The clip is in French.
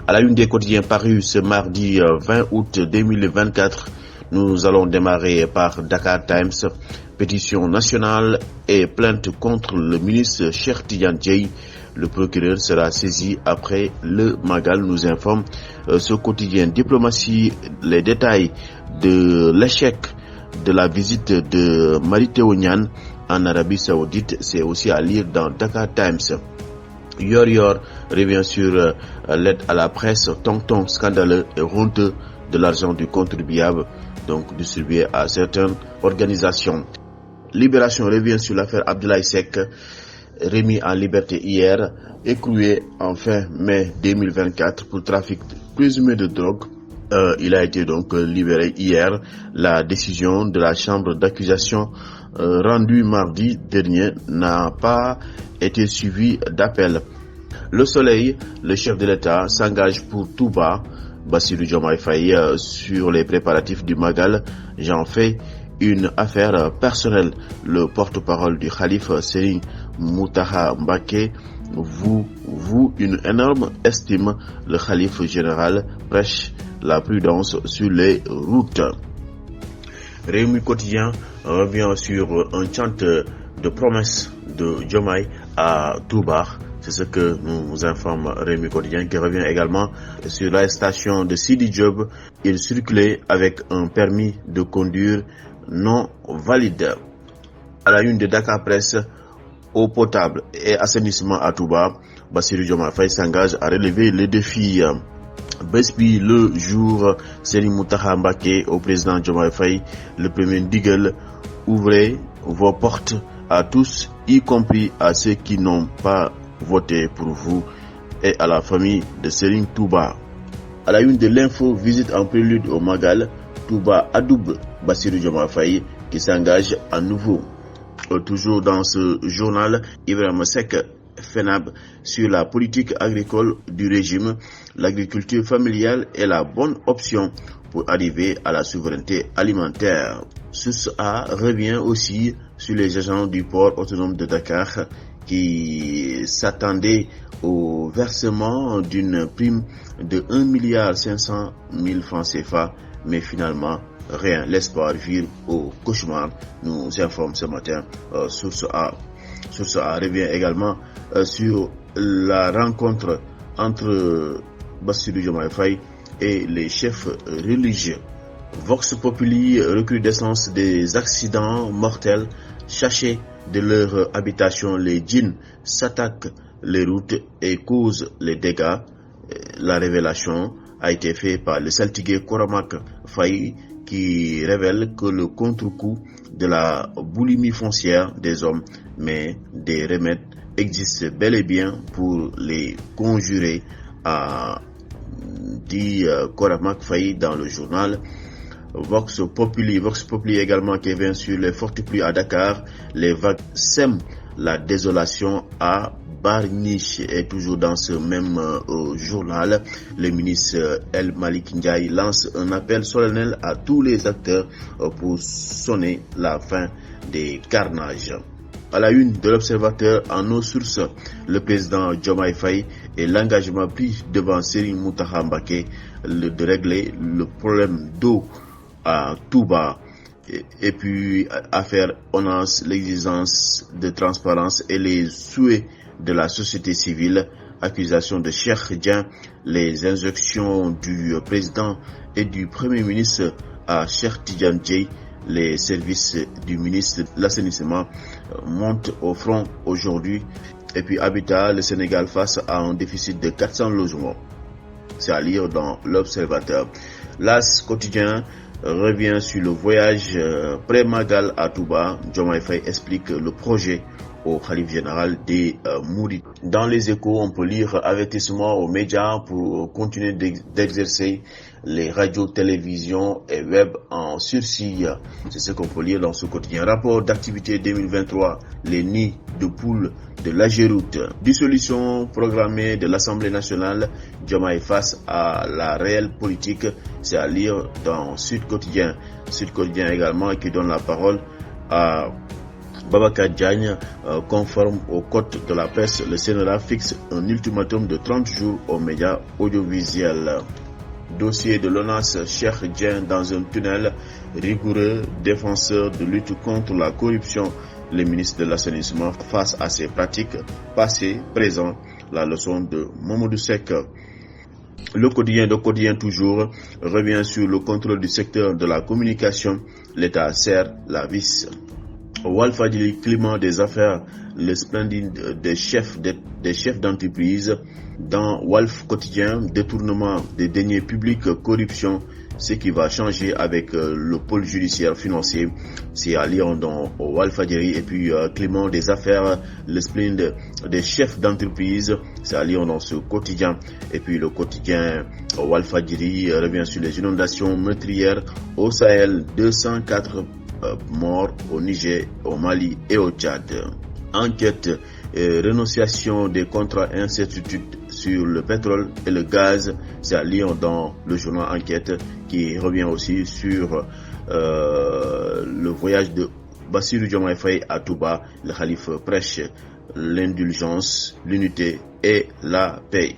À la une des quotidiens parus ce mardi 20 août 2024, nous allons démarrer par Dakar Times. Pétition nationale et plainte contre le ministre Cheikh Tidiane Dièye. Le procureur sera saisi après le Magal, nous informe ce quotidien. Diplomatie, les détails de l'échec de la visite de Mary Teuw Niane en Arabie Saoudite, c'est aussi à lire dans Dakar Times. Yor revient sur l'aide à la presse, tonton scandaleux et honteux de l'argent du contribuable, donc distribué à certaines organisations. Libération revient sur l'affaire Abdoulaye Seck, remis en liberté hier, écroué en fin mai 2024 pour trafic présumé de drogue. Il a été donc libéré hier. La décision de la chambre d'accusation rendue mardi dernier n'a pas été suivie d'appel. Le Soleil, le chef de l'État, s'engage pour Touba. Bassirou Diomaye Faye sur les préparatifs du Magal. J'en fais une affaire personnelle. Le porte-parole du Khalif Serigne Mountakha Mbacké voue une énorme estime. Le Khalif général prêche la prudence sur les routes. Rewmi Quotidien revient sur un chant de promesse de Diomaye à Touba. C'est ce que nous informe Rewmi Quotidien, qui revient également sur l'arrestation de Sidi Diop. Il circulait avec un permis de conduire non valide. À la une de Dakar Presse, eau potable et assainissement à Touba, Bassirou Diomaye Faye s'engage à relever les défis. Bespi le jour, Serigne Mountakha Mbacké au président Diomaye Faye, le premier ndigal, ouvrez vos portes à tous, y compris à ceux qui n'ont pas voté pour vous, et à la famille de Serigne Touba. À la une de l'info, visite en prélude au Magal, Touba adoube Bassirou Diomaye Faye qui s'engage à nouveau. Toujours dans ce journal, Ibrahima Seck FENAB sur la politique agricole du régime. L'agriculture familiale est la bonne option pour arriver à la souveraineté alimentaire. Source A revient aussi sur les agents du port autonome de Dakar qui s'attendaient au versement d'une prime de 1,5 milliard francs CFA, mais finalement rien. L'espoir vire au cauchemar, nous informe ce matin Source A. Source A revient également sur la rencontre entre Bassirou Diomaye Faye et les chefs religieux. Vox Populi, recrudescence des accidents mortels. Chachés de leur habitation, les djinns s'attaquent les routes et causent les dégâts. La révélation a été faite par le saltigué Koramak Faye, qui révèle que le contre-coup de la boulimie foncière des hommes, mais des remèdes existent bel et bien pour les conjurer, a dit Koramak Faye dans le journal Vox Populi également, qui vient sur les fortes pluies à Dakar. Les vagues sèment la désolation à Barniche. Et toujours dans ce même journal, le ministre El Malik Ndiaye lance un appel solennel à tous les acteurs pour sonner la fin des carnages. À la une de l'Observateur, en nos sources, le président Diomaye Faye et l'engagement pris devant Serigne Mountakha Mbacké de régler le problème d'eau à Touba, et puis à faire honneur l'exigence de transparence et les souhaits de la société civile. Accusation de Cheikh Dieng, les injonctions du président et du premier ministre à Cheikh Tidiane Dièye. Les services du ministre de l'assainissement montent au front aujourd'hui. Et puis Habitat, le Sénégal face à un déficit de 400 logements. C'est à lire dans l'Observateur. L'As quotidien revient sur le voyage pré-Magal à Touba. Diomaye Faye explique le projet au Khalif général des Mourides. Dans les Échos, on peut lire avertissement aux médias pour continuer d'exercer les radios, télévisions et web en sursis. C'est ce qu'on peut lire dans ce quotidien. Rapport d'activité 2023, les nids de poules de l'Agéroute. Dissolution programmée de l'Assemblée nationale, Diomaye face à la réelle politique. C'est à lire dans Sud Quotidien. Sud Quotidien également qui donne la parole à Babacar Diagne, conforme au code de la presse, le CNRA fixe un ultimatum de 30 jours aux médias audiovisuels. Dossier de l'ONAS, Cheikh Dieng dans un tunnel, rigoureux défenseur de lutte contre la corruption. Le ministre de l'Assainissement face à ces pratiques passées, présent, la leçon de Mamadou Seck. Le quotidien toujours revient sur le contrôle du secteur de la communication. L'État serre la vis. Walfadjri, climat des affaires, le splendide des chefs d'entreprise. Dans Walf Quotidien, détournement des deniers publics, corruption, ce qui va changer avec le pôle judiciaire financier. C'est à lire dans Walfadjri. Et puis climat des affaires, le splendide des chefs d'entreprise, c'est à lire dans ce quotidien. Et puis le quotidien Walfadjri revient sur les inondations meurtrières au Sahel, 204 morts au Niger, au Mali et au Tchad. Enquête, renonciation des contrats, incertitude sur le pétrole et le gaz, c'est à lire dans le journal Enquête, qui revient aussi sur le voyage de Bassirou Diomaye Faye à Touba. Le Khalife prêche l'indulgence, l'unité et la paix.